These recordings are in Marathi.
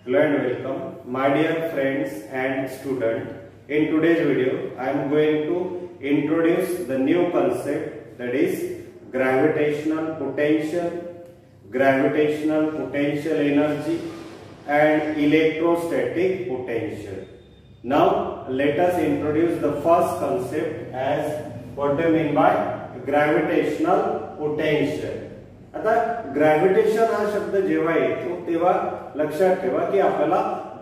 Hello and welcome, my dear friends and students. In today's video, I am going to introduce the new concept, that is gravitational potential energy, and electrostatic potential. Now, let us introduce the first concept as what do you mean by gravitational potential. आता ग्रॅव्हिटेशन हा शब्द जेव्हा येतो तेव्हा लक्षात ठेवा की आपल्याला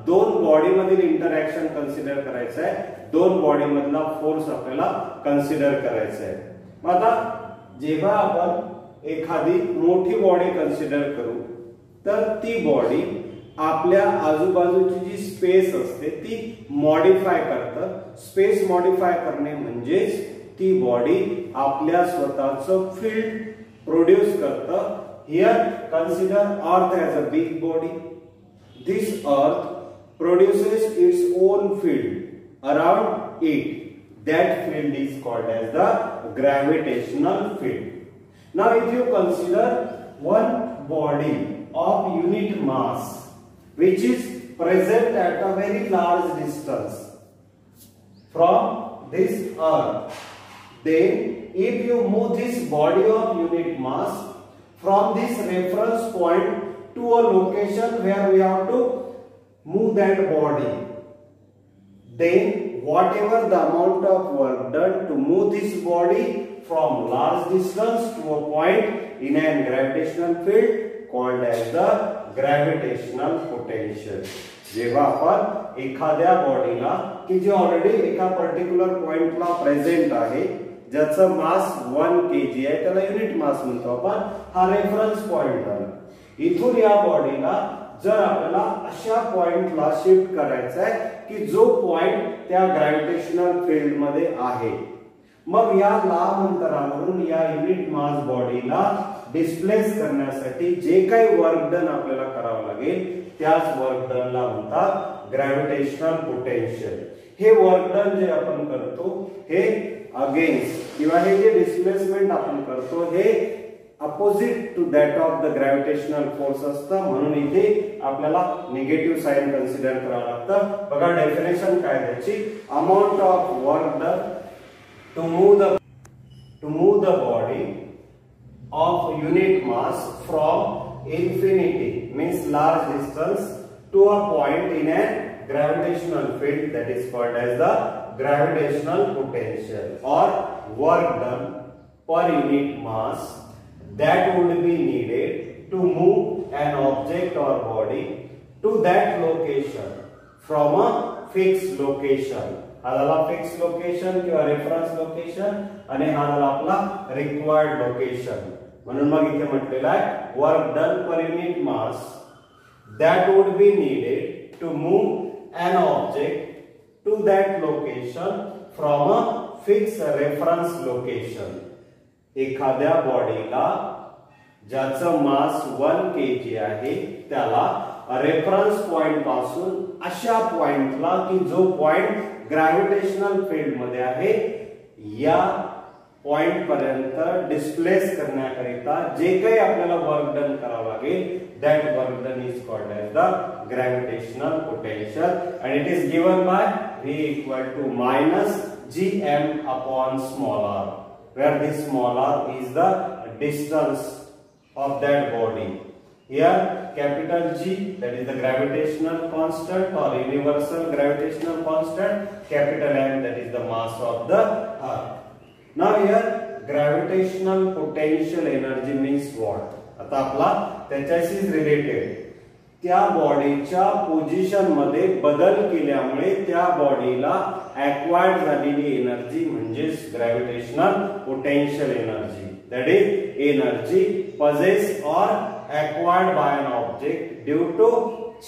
दोन बॉडी मधील इंटरॅक्शन कन्सिडर करायचं आहे, दोन बॉडी मधला फोर्स आपल्याला कन्सिडर करायचा आहे. मग आता जेव्हा आपण एखादी मोठी बॉडी कन्सिडर करू तर ती बॉडी आपल्या आजूबाजूची जी स्पेस असते ती मॉडिफाय करतं. स्पेस मॉडिफाय करणे म्हणजेच ती बॉडी आपल्या स्वतःचं field produce karta. Here consider earth as a big body. This earth produces its own field around it. That field is called as the gravitational field. Now if you consider one body of unit mass which is present at a very large distance from this earth, then if you move this body of unit mass from this reference point to a location where we have to move that body, then whatever the amount of work done to move this body from large distance to a point in a gravitational field called as the gravitational potential. जेव्हा आपण एखाद्या बॉडीला की जे ऑलरेडी एका पर्टिक्युलर पॉइंटला प्रेझेंट आहे, ज्याचं मास 1 kg आहे, त्याला युनिट मास म्हणतो आपण. हा रेफरन्स पॉइंट झाला. इथून या बॉडीला जर आपल्याला अशा पॉइंटला शिफ्ट करायचं आहे की जो पॉइंट त्या ग्रॅव्हिटेशनल फील्ड मध्ये आहे, मग या लांब अंतरावरून या युनिट मास बॉडीला डिस्प्लेस करण्यासाठी जे काही वर्क डन आपल्याला करावं लागेल त्याच वर्क डनला म्हणतात ग्रॅव्हिटेशनल पोटेन्शियल. हे वर्क डन जे आपण करतो हे अगेन्स्ट किंवा हे जे डिस्प्लेसमेंट आपण करतो हे opposite to that of the gravitational force असतं, म्हणून इथे आपल्याला निगेटिव्ह साइन कन्सिडर करावं लागतं. बघा डेफिनेशन काय त्याची, amount of work done to move the body of unit mass from infinity means large distance to a point in a gravitational field, that is called as the gravitational potential, or work done per unit mass that would be needed to move an object or body to that location from a fixed location. हा झाला फिक्स लोकेशन किंवा रेफरन्स लोकेशन आणि हा झाला आपला रिक्वायर्ड लोकेशन. म्हणून मग इथे म्हटलेलं आहे work done per unit mass that would be needed to move an object to that location from a fixed reference location. एखाद्या बॉडीला ज्याचं मास 1 kg आहे त्याला रेफरन्स पॉइंट पासून अशा पॉइंटला की जो पॉइंट ग्रॅव्हिटेशनल फील्ड मध्ये आहे या पॉइंट पर्यंत डिस्प्लेस करण्याकरिता जे काही आपल्याला वर्क डन करावं लागेल that work done is called as the gravitational potential, and it is given by V equal to minus gm upon small r, where this small r is the distance of that body. Here capital G, that is the gravitational constant or universal gravitational constant, capital M, that is the mass of the earth. Now here gravitational potential energy means what? आता आपला त्याच्याशी रिलेटेड त्या बॉडीच्या पोझिशन मध्ये बदल केल्यामुळे त्या बॉडीला ॲक्वायर्ड झालेली एनर्जी म्हणजेच gravitational potential energy. That is energy possessed or acquired by an object due to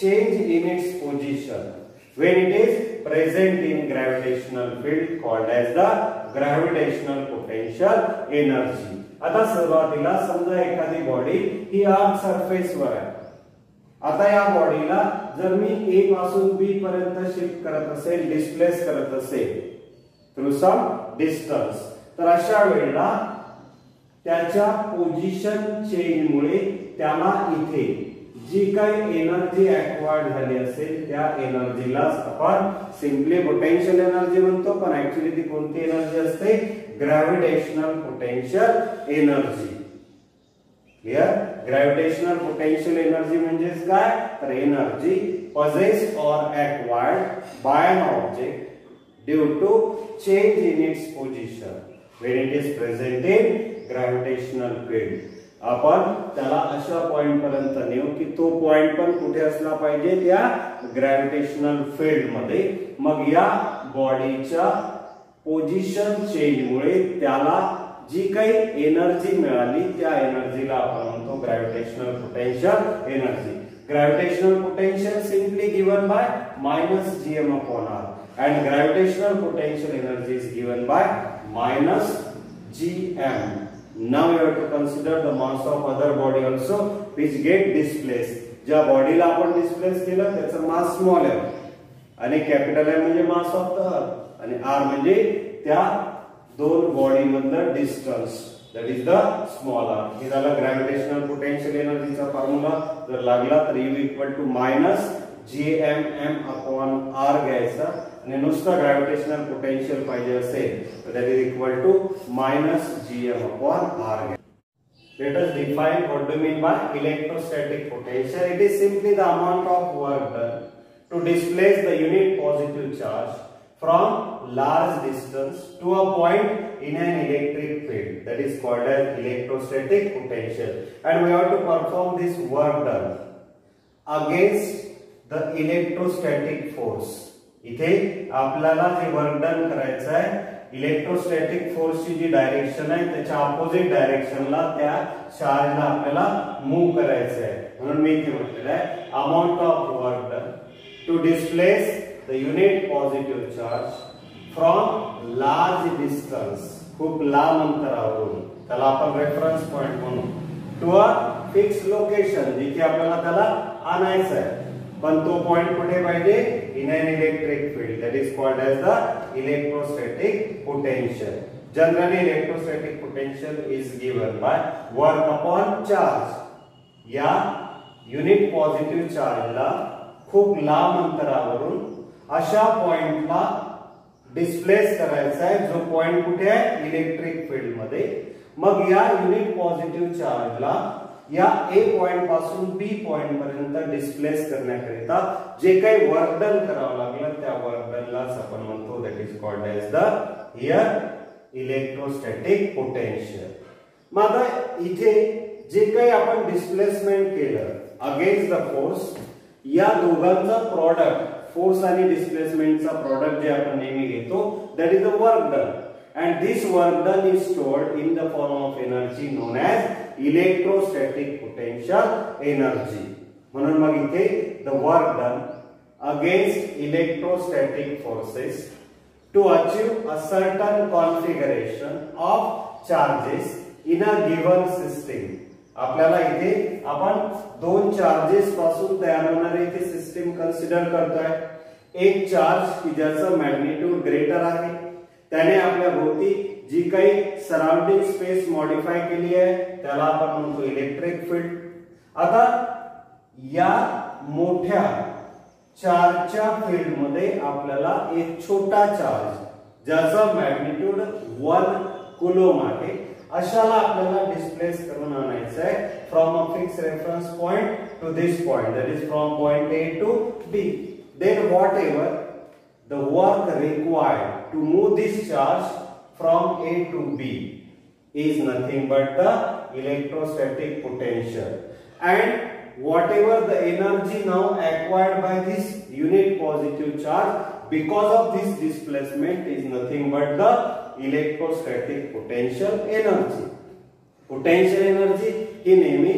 change in its position when it is present in gravitational field called as the gravitational potential energy. आता सुरुवातीला समजा एखादी बॉडी ही अर्थ सरफेस वर आहे. आता या बॉडीला जर मी A पासून B पर्यंत शिफ्ट करत असेल, डिस्प्लेस करत असेल थ्रू सम डिस्टन्स, तर अशा वेळेला त्याच्या पोझिशन चेंज मुळे त्याला इथे जी काही एनर्जी ऍक्वायर्ड झाली असेल त्या एनर्जीला आपण सिंपली पोटेन्शियल एनर्जी म्हणतो, पण ऍक्च्युअली ती कोणती एनर्जी असते? Gravitational potential energy. Clear? Gravitational potential energy म्हणजे काय? तर energy possessed or acquired by an object due to change in its position when it is present in gravitational field. आपण त्याला अशा पॉइंट पर्यंत नेऊ की तो पॉइंट पण कुठे असला पाहिजे? त्या ग्रॅव्हिटेशनल फील्ड मध्ये. मग या बॉडीच्या पोझिशन चेंज मुळे त्याला जी काही एनर्जी मिळाली त्या एनर्जीला आपण म्हणतो gravitational potential energy. Gravitational potential simply given by minus gm upon r, and gravitational potential energy is given by minus gm. Now you have to consider the mass of other body also which get displaced. ज्या बॉडीला आपण डिस्प्लेस केलं त्याचं मास स्मॉल आहे आणि कॅपिटल आहे म्हणजे मास ऑफ द अर्थ आणि r म्हणजे त्या दोन बॉडी मधलं distance, that is the small r. हे झालं ग्रॅव्हिटेशनल पोटेन्शियल एनर्जीचा फॉर्म्युला. जर लागला तर u equal to minus gmm upon r घ्यायचा आणि नुसतं ग्रॅव्हिटेशनल पोटेन्शियल पाहिजे असेल तर that is equal to minus gm upon r घ्या. Let us define what do you mean by electrostatic potential. It is simply the amount of work done to displace the unit positive charge from large distance to a point in an electric field, that is called as electrostatic potential, and we have to perform this work done against the electrostatic force. इथे आपल्याला जे वर्क डन करायचं आहे इलेक्ट्रोस्टॅटिक फोर्सची जी डायरेक्शन आहे त्याच्या अपोजिट डायरेक्शनला त्या चार्जला आपल्याला मूव्ह करायचं आहे. म्हणून मी इथे म्हटलेलं आहे amount of work done to displace the unit positive charge from large distance, खूप लांब अंतरावरून, त्याला आपण रेफरन्स पॉइंट म्हणू, टू अ फिक्स लोकेशन, जिथे आपल्याला त्याला आणायचं आहे. पण तो पॉइंट कुठे पाहिजे? In an electric field, that is called as the electrostatic potential. Generally electrostatic potential is given by work upon charge. या युनिट पॉझिटिव्ह चार्जला खूप लांब अंतरावरून अशा पॉइंटला डिस्प्लेस करायचा आहे जो पॉइंट कुठे आहे? इलेक्ट्रिक फील्ड मध्ये. मग या युनिट पॉझिटिव्ह चार्जला या ए पॉइंट पासून बी पॉइंट पर्यंत डिस्प्लेस करण्याकरिता जे काही वर्क डन करावं लागलं त्या वर्क डनलाच आपण म्हणतो that is called as the here electrostatic potential. मग आता इथे जे काही आपण डिस्प्लेसमेंट केलं अगेन्स्ट द फोर्स, या दोघांचा प्रॉडक्ट, फोर्स आणि डिस्प्लेसमेंटचा प्रॉडक्ट जे आपण नेहमी घेतो that is the work done, and this work done is stored in the form of energy known as electrostatic potential energy. म्हणून मग इथे the work done against electrostatic forces to achieve a certain configuration of charges in a given system. आपल्याला इथे आपण दोन चार्जेस पासून तयार होणारी इथे सिस्टीम कन्सिडर करतोय. एक चार्ज की ज्याचं मॅग्निट्यूड ग्रेटर आहे, त्याने आपल्या भोवती जी काही सराउंडिंग स्पेस मॉडिफाय केली आहे त्याला आपण म्हणतो इलेक्ट्रिक फील्ड. आता या मोठ्या चार्जच्या फील्ड मध्ये आपल्याला एक छोटा चार्ज ज्याचा मॅग्निट्यूड 1 कुलोम आहे अशाला आपल्याला डिस्प्लेस करून आणायचं आहे from a fix reference point to this point, that is from point A to B. Then whatever the work required to move this charge from A to B is nothing but the electrostatic potential, and whatever the energy now acquired by this unit positive charge because of this displacement is nothing but the electrostatic potential energy. Potential energy ही नेहमी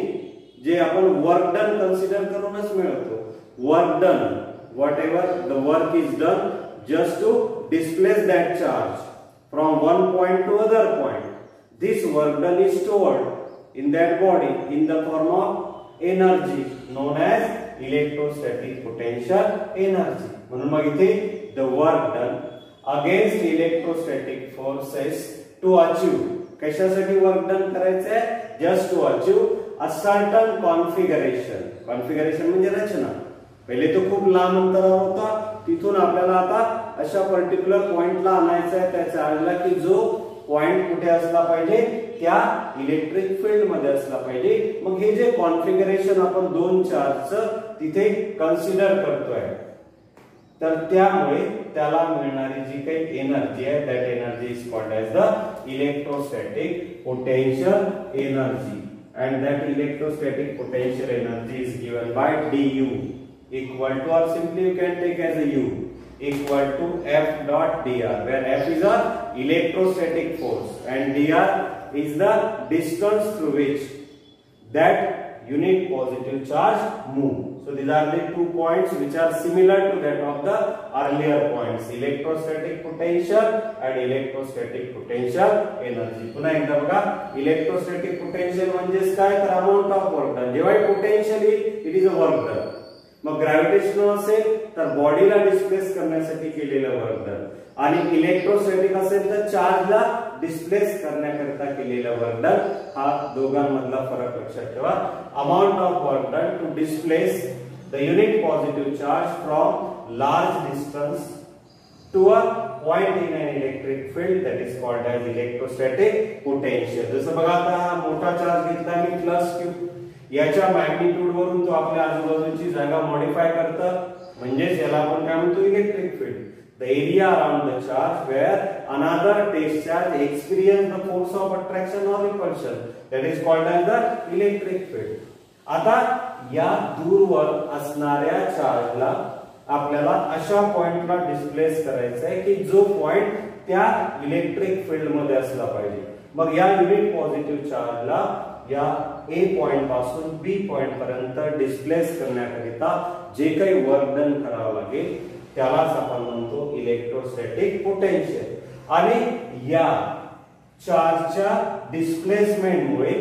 जे आपण वर्क डन कन्सिडर करूनच मिळतो. Work done, whatever the work is done just to displace that charge from one point to other point, this work done is stored in that body in the form of energy known as electrostatic potential energy. म्हणून मग इथे the work done against electrostatic forces to achieve, कशासाठी वर्क डन करायचं आहे? just to achieve a certain configuration. Configuration म्हणजे रचना. पहिले तो खूप लांब अंतरावर होता, तिथून आपल्याला आता अशा पर्टिक्युलर पॉइंटला आणायचा आहे त्या चार्जला की जो पॉइंट कुठे असला पाहिजे, त्या इलेक्ट्रिक फील्ड मध्ये असला पाहिजे. मग हे जे कॉन्फिगरेशन आपण दोन चार्जचं तिथे कन्सिडर करतोय, तर त्यामुळे त्याला मिळणारी जी काही एनर्जी आहे, that energy is called as the electrostatic potential energy. And that electrostatic potential energy is given by du equal to, or simply you can take as a u equal to F dot dr, where F is a electrostatic force and dr is the distance through which that unit positive charge move. So these are the 2 points which are similar to that of the earlier points, electrostatic potential and electrostatic potential energy. पुन्हा एकदा बघा, इलेक्ट्रोस्टॅटिक पोटेन्शियल म्हणजेच काय, तर अमाउंट ऑफ वर्क डन. जेव्हा potential it is a work done. मग ग्रॅव्हिटेशनल असेल तर बॉडीला डिस्प्लेस करण्यासाठी केलेलं वर्क डन, आणि इलेक्ट्रोस्टॅटिक असेल तर चार्जला डिस्प्लेस करण्याकरिता केलेलं वर्क डन. हा दोघांमधला फरक लक्षात ठेवा. Amount of work done to displace the unit positive charge from large distance to a point in an electric field, that is called as electrostatic potential. जसं बघा, आता हा मोठा चार्ज घेतला मी प्लस क्यू, याच्या मॅग्निट्यूड वरून तो आपल्या आजूबाजूची जागा मॉडिफाय करतं, म्हणजेच याला आपण काय म्हणतो, electric field. The area around the charge where another takes charge experience the force of attraction or repulsion, that is called as the electric field. आता या दूरवर असणाऱ्या चार्जला आपल्याला अशा पॉइंटला डिस्प्लेस करायचं आहे की जो पॉइंट त्या इलेक्ट्रिक फील्ड मध्ये असला पाहिजे. मग या युनिट पॉझिटिव्ह चार्जला या ए पॉइंट पासून बी पॉइंट पर्यंत डिस्प्लेस करण्याकरिता जे काही वर्क डन करावं लागेल त्यालाच आपण म्हणतो इलेक्ट्रोस्टॅटिक पोटेन्शियल. आणि या चार्जच्या डिस्प्लेसमेंटमुळे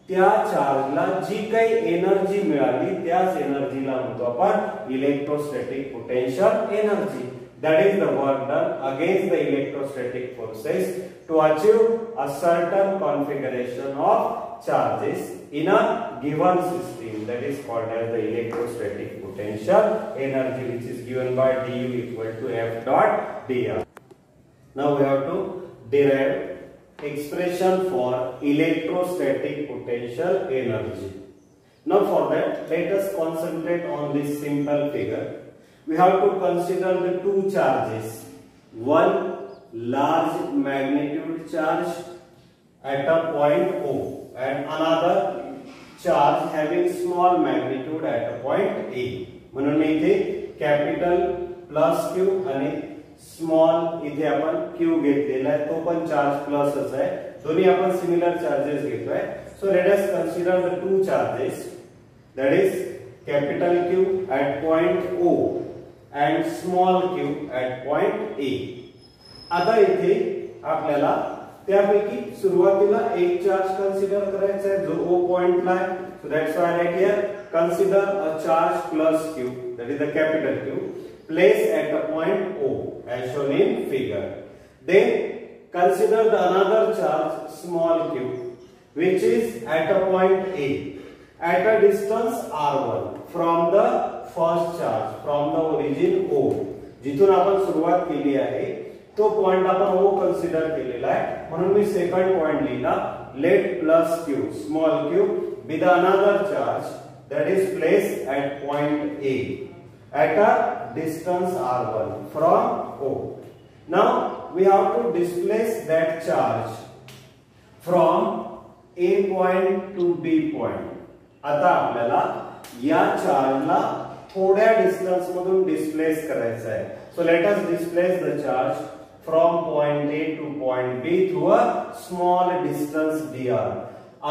त्या चार्जला जी काही एनर्जी मिळाली त्याच एनर्जीला म्हणतो आपण electrostatic potential energy. That is the work done against the electrostatic forces to achieve a certain configuration of charges in a given system, that is called as the electrostatic potential energy, which is given by du equal to F dot dr. Now we have to derive expression for electrostatic potential energy. Now for that, let us concentrate on this simple figure. We have to consider the two charges, one large magnitude charge at a point O and another charge having small magnitude at a point A. म्हणून मी इथे कॅपिटल प्लस Q आणि स्मॉल इथे आपण Q घेतलेला आहे, तो पण चार्ज प्लसच आहे. दोन्ही आपण सिमिलर चार्जेस घेतोय. So let us consider the two charges, that is capital Q at point O and small q at point A. आता इथे आपल्याला त्यापैकी सुरुवातीला एक चार्ज कन्सिडर करायचा आहे जो O पॉइंटला आहे. So that's why right here consider a charge plus Q, that is the capital Q, placed at the point O as shown in figure. Then consider the another charge small q which is at a point A at a distance r1 from the first charge, from the origin O. जिथून आपण सुरुवात केली आहे तो पॉइंट आपण O कन्सिडर केलेला आहे, म्हणून मी सेकंड पॉइंट लिहिला. Late plus Q small q be the another charge that is placed at point A at a distance r1 from O. Now we have to displace that charge from A point to B point. आता आपल्याला या चार्जला थोड्या डिस्टन्स मधून डिस्प्लेस करायचा आहे. So let us displace the charge from point A to point B through a small distance dr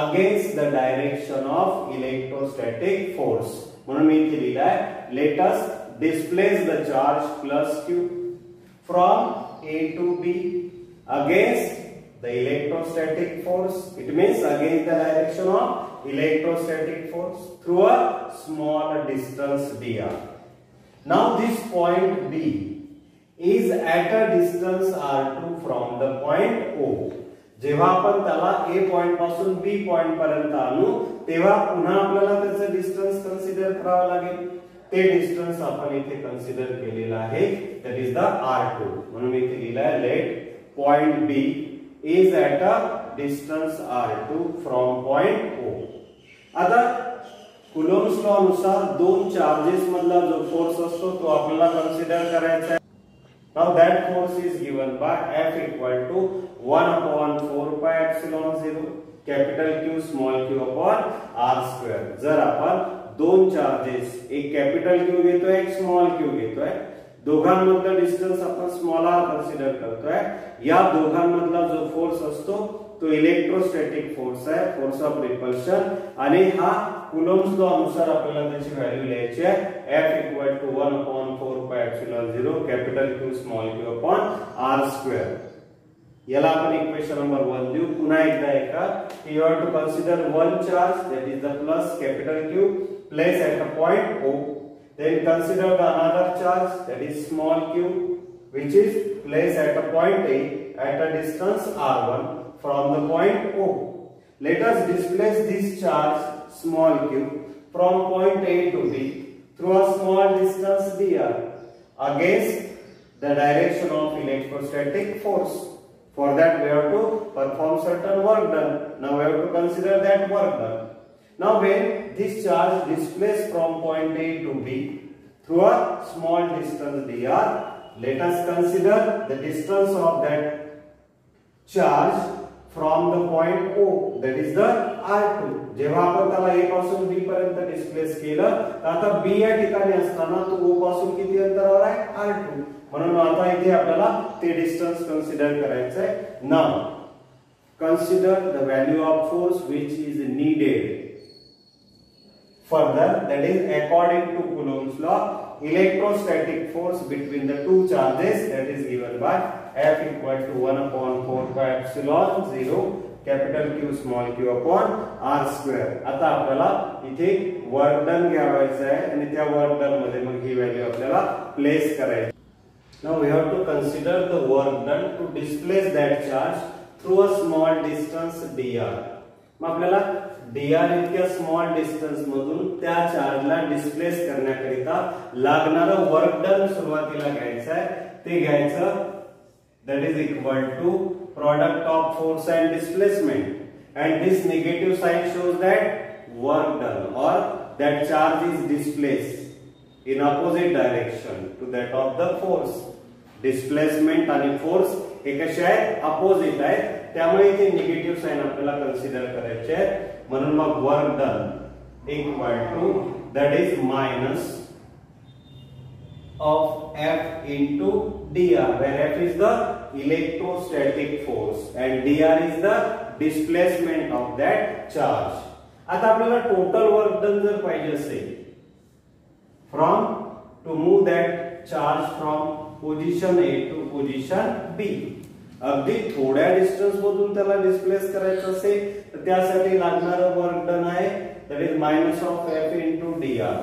against the direction of electrostatic force. म्हणून मी इथे लिहिलाय let us displace the charge plus Q from A to B against the electrostatic force. It means against the direction of electrostatic force through a small distance dr. Now this point B is at a distance r2 from the point O. जेव्हा आपण त्याला ए पॉइंट पासून बी पॉइंट पर्यंत आणू तेव्हा पुन्हा आपल्याला त्याचं डिस्टन्स कन्सिडर करावं लागेल. ते डिस्टन्स आपण इथे कन्सिडर केलेलं आहे, दॅट इज द R2. म्हणून इथे लिहिलंय let point B is at a distance R2 from point O. आता कुलोम्ब्स लॉ नुसार दोन चार्जेस मधला जो फोर्स असतो तो आपल्याला कन्सिडर करायचा आहे. Now that force is given by F equal to 1/4 pi epsilon 0 capital Q small q upon r square. जर आपण दोन चार्जेस एक कॅपिटल Q घेतोय एक स्मॉल q घेतोय, दोघांमधला डिस्टन्स आपण स्मॉल r कन्सिडर करतोय, या दोघांमधला जो फोर्स असतो तो इलेक्ट्रोस्टॅटिक फोर्स आहे, फोर्स ऑफ रिपल्शन. आणि हा कुलोम्ब्स लॉ नुसार आपल्याला त्याची व्हॅल्यू लिहायची आहे. F equal to 1/4 pi epsilon 0 capital Q small q upon r square. याला आपण इक्वेशन नंबर 1 लिहू. पुन्हा एकदा एका you have to consider one charge, that is the plus capital Q placed at a point O. Then consider the another charge, that is small q, which is placed at a point A at a distance r1 from the point O. Let us displace this charge small q from point A to B through a small distance dr against the direction of electrostatic force. For that we have to perform certain work done. Now we have to consider that work done. Now when this charge displaced from point A to B through a small distance dr, let us consider the distance of that charge from the point O, that is the R2. जेव्हा आपण त्याला A पासून B पर्यंत डिस्प्लेस केलं तर आता B या ठिकाणी असताना तो O पासून किती अंतरावर आहे R2. म्हणून आता इथे आपल्याला ते डिस्टन्स कन्सिडर करायचं आहे. Now consider the value of force which is needed further, that is according to Coulomb's law, electrostatic force between the two charges, that is given by F equal to 1/4 pi epsilon 0 capital Q small q upon r square. आता आपल्याला इथे वर्क डन घ्यावायचं आहे आणि त्या वर्क डन मध्ये मग ही व्हॅल्यू आपल्याला प्लेस करायची. Now we have to consider the work done to displace that charge through a small distance dr. मग आपल्याला dr इतक्या स्मॉल डिस्टन्स मधून त्या चार्जला डिस्प्लेस करण्याकरिता लागणारं वर्क डन सुरुवातीला घ्यायचं आहे. ते घ्यायचं that is equal to product of force and displacement, and this negative sign shows that work done or that charge is displaced in opposite direction to that of the force. Displacement आणि force हे कसे आहेत अपोजिट आहेत, त्यामुळे इथे निगेटिव्ह साइन आपल्याला कन्सिडर करायचे आहे. म्हणून मग work done equal to that is minus of F into dr, where F is the electrostatic force and dr is the displacement of that charge. आता आपल्याला टोटल वर्क डन जर पाहिजे असेल from to move that charge from position A to position B, अगदी थोड्या डिस्टन्स मधून त्याला डिस्प्लेस करायचं असेल तर त्यासाठी लागणारं वर्क डन आहे that is minus of F into dr,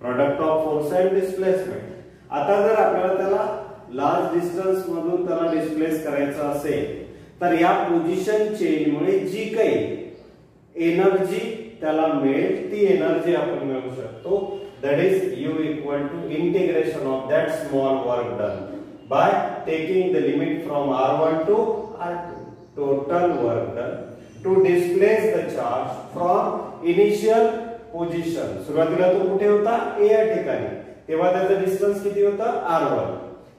product of force and displacement. आता जर आपल्याला त्याला लार्ज डिस्टन्स मधून त्याला डिस्प्लेस करायचं असेल तर या पोझिशन चेंज मुळे जी काही एनर्जी त्याला मिळेल ती एनर्जी आपण मिळवू शकतो. That is U equal to integration of that small work done by taking the limit from R1 to R2. Total work done to displace the charge from initial position. सुरुवातीला तो कुठे होता A या ठिकाणी, तेव्हा त्याचं डिस्टन्स किती होतं R1.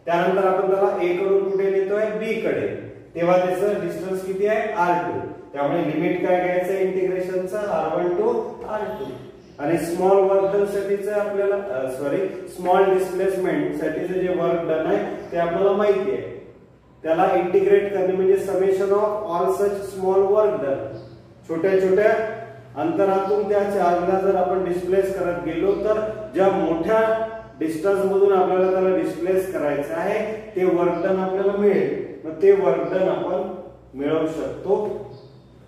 त्यानंतर आपण त्याला A कडून कुठे नेतोय B कडे, तेव्हा त्याचं डिस्टन्स किती आहे R2. त्यामुळे लिमिट काय घ्यायचं इंटिग्रेशनचा R1 टू R2. आणि स्मॉल वर्क डन साठीचं आपल्याला स्मॉल डिस्प्लेसमेंट साठीचं जे वर्क डन आहे ते आपल्याला माहिती आहे. त्याला इंटिग्रेट करणे म्हणजे summation of all such small work done. छोट्या छोट्या अंतरातून त्या चार्जला जर आपण डिस्प्लेस करत गेलो तर ज्या मोठ्या डिस्टन्स मधून आपल्याला त्याला डिस्प्लेस करायचं आहे ते वर्क डन आपल्याला मिळेल. मग ते वर्क डन आपण मिळवू शकतो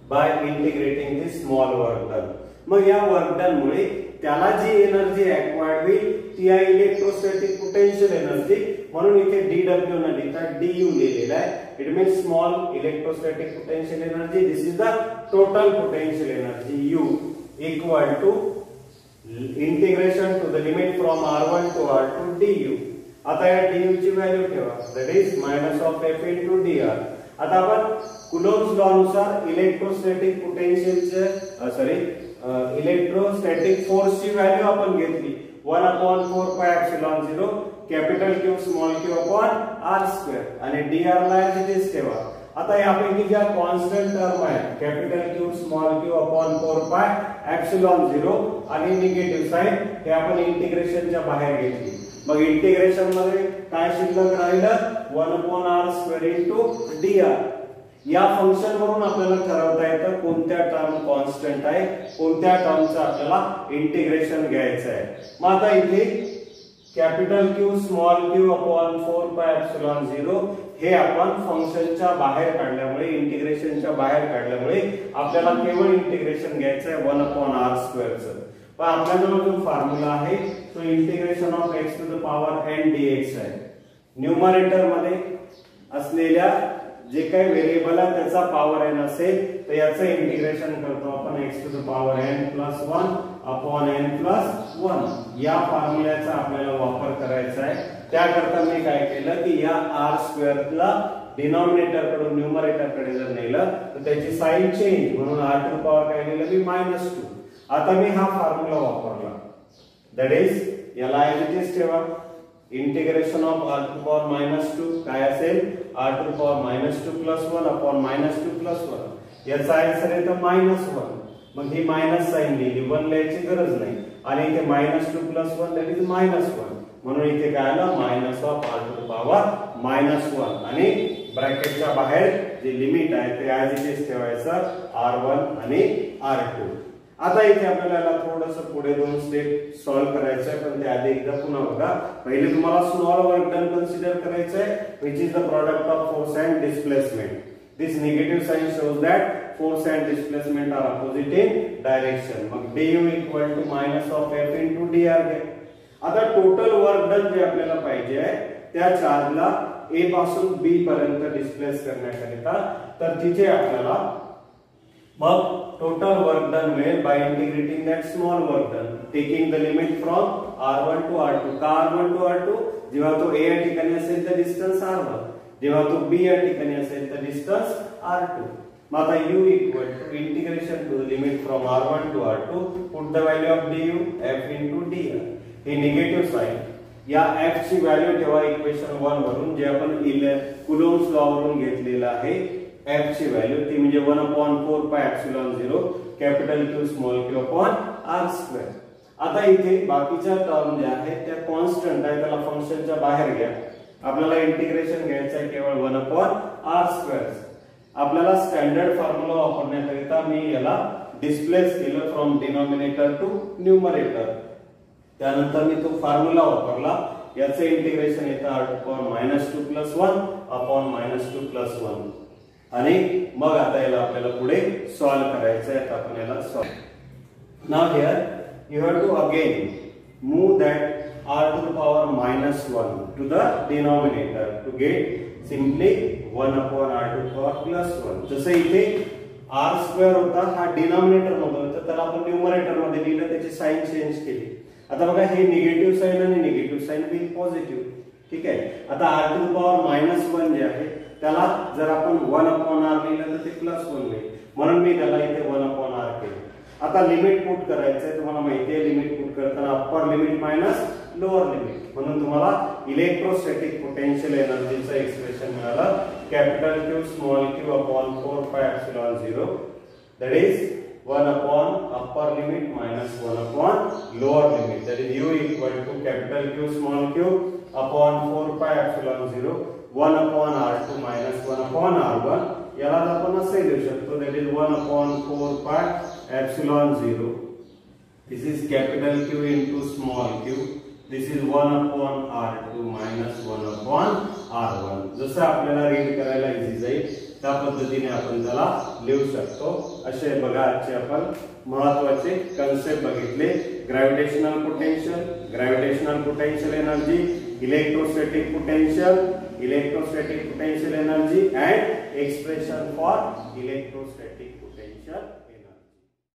बाय इंटिग्रेटिंग दिस स्मॉल वर्क डन. मग या वर्क डन मुळे त्याला जी एनर्जी ऍक्वायर्ड होईल ती आहे इलेक्ट्रोस्टॅटिक पोटेन्शियल एनर्जी, म्हणून इथे dw न लिहिता du लिहिलेला आहे. It means small electrostatic potential energy. This is the total potential energy u equal to integration to the limit from r1 to r2 du. आता या du ची व्हॅल्यू ठेवा, that is minus of f into dr. आता आपण कुलोम्ब्स लॉ नुसार इलेक्ट्रोस्टॅटिक पोटेन्शियलचे इलेक्ट्रोस्टॅटिक फोर्स ची व्हॅल्यू आपण घेतली 1/4πε0 capital Q small q upon r square आणि dr ला तिथेच ठेवा. आता यापैकी ज्या कॉन्स्टंट टर्म आहेत capital Q small q upon 4πε0 आणि निगेटिव्ह साइन हे आपण इंटिग्रेशनच्या बाहेर घेतली. मग इंटिग्रेशन मध्ये काय शिल्लक राहिलं 1/r स्क्वेअर इनटू dr. या फंक्शन वरून आपल्याला ठरवता येतं कोणत्या टर्म कॉन्स्टंट आहे, कोणत्या टर्मचं आपल्याला इंटिग्रेशन घ्यायचं आहे. मग आता इथे capital Q small q upon 4πε0 हे आपण फंक्शनच्या बाहेर काढल्यामुळे इंटिग्रेशनच्या बाहेर काढल्यामुळे आपल्याला केवळ इंटिग्रेशन घ्यायचं आहे 1/r स्क्वेअरचं. पण आपल्याजवळ जो फॉर्म्युला आहे तो integration of x to the power n dx आहे. न्यूमरेटर मध्ये असलेल्या जे काही व्हेरिएबल आहे त्याचा पॉवर n असेल तर याचं इंटिग्रेशन करतो आपण x to the power n plus 1 upon n plus 1. या फॉर्म्युल्याचा आपल्याला वापर करायचा आहे. त्याकरता मी काय केलं की या r स्क्वेअरला डिनॉमिनेटर कडून न्यूमरेटर कडे जर नेलं तर त्याची साइन चेंज, म्हणून r टू द पॉवर काय लिहिलं मी -2. आता मी हा फॉर्म्युला वापरला, दॅट इज याला इथेच ठेवा. Integration of r to power -2 काय असेल r to power -2 plus 1 upon -2 plus 1. याचा आन्सर येतो -1. मग ही मायनस साइन लिहिली, 1 लिहायची गरज नाही आणि इथे -2 प्लस 1 दॅट इज -1. म्हणून इथे काय आलं minus of r to power -1 आणि ब्रॅकेटच्या बाहेर जे लिमिट आहे ते ऍज इट इज ठेवायचं r1 आणि r2. आता इथे आपल्याला थोडंसं पुढे दोन स्टेप सॉल्व्ह करायचं आहे, पण त्याआधी एकदा पुन्हा बघा. पहिले तुम्हाला स्मॉल वर्क डन कन्सिडर करायचं आहे which is the product of force and displacement. This negative sign shows that force and displacement are opposite in direction. मग du equal to minus of f into dr घ्या. आता टोटल वर्क डन जे आपल्याला पाहिजे आहे त्या चार्जला a पासून b पर्यंत डिस्प्लेस करण्याकरिता, तर तिथे आपल्याला मग total work done मिळेल by integrating that small work done, taking the limit from r1 to r2. का r1 to r2? जेव्हा तो a या ठिकाणी असेल तर डिस्टन्स r1, जेव्हा तो b या ठिकाणी असेल तर डिस्टन्स r2. मग आता u equal to integration to the limit from r1 to r2, put the value of du f into dr. हे निगेटिव्ह साइन, या f ची व्हॅल्यू ठेवा इक्वेशन 1 वरून जे आपण कुलोम्ब्स लॉ वरून घेतलेला आहे. f ची व्हॅल्यू ती म्हणजे 1/4πε0 capital Q small q upon r square. आता इथे बाकीच्या टर्म ज्या आहेत त्या कॉन्स्टंट आहे, त्याला फंक्शनच्या बाहेर घ्या. आपल्याला इंटिग्रेशन घ्यायचं आहे केवळ 1/r स्क्वेअर. आपल्याला स्टँडर्ड फॉर्म्युला वापरण्याकरिता मी याला डिस्प्लेस केलं फ्रॉम डिनॉमिनेटर टू न्यूमरेटर. त्यानंतर मी तो फॉर्म्युला वापरला. याचे इंटिग्रेशन येतं r to power -2 plus 1 upon -2 plus 1. आणि मग आता याला आपल्याला पुढे सॉल्व करायचं आहे. आपण याला solve now here you have to again move that r to the power -1 to the denominator to get simply 1/r to the power +1. जसं इथे r स्क्वेअर होता हा डिनॉमिनेटर मध्ये होता, त्याला आपण न्यूमरेटर मध्ये लिहिलं, त्याची साइन चेंज केली. आता बघा हे निगेटिव्ह साइन आणि निगेटिव्ह साइन होईल पॉझिटिव्ह. ठीक आहे. आता r टू द पॉवर -1 जे आहे त्याला जर आपण 1/r लिहिलं तर ते +1 होईल, म्हणून मी त्याला इथे 1/r केलं. आता लिमिट पुट करायचंय. तुम्हाला माहिती आहे लिमिट पुट करताना upper limit minus lower limit, म्हणून तुम्हाला इलेक्ट्रोस्टॅटिक पोटेन्शियल एनर्जीचं एक्सप्रेशन मिळालं capital Q small q upon 4πε0 that is 1/upper limit minus 1/lower limit, that is u equal to capital Q small q upon 4πε0 1/r2 minus 1/r1. याला आपण असे लिहू शकतो, that is 1/4πε0. This is capital Q into small q. This is 1/r2 minus 1/r1. जसं आपल्याला रीड करायला इझी जाईल त्या पद्धतीने आपण त्याला लिहू शकतो. असे बघा आजचे आपण महत्त्वाचे कन्सेप्ट बघितले. Gravitational potential energy, electrostatic potential energy and expression for electrostatic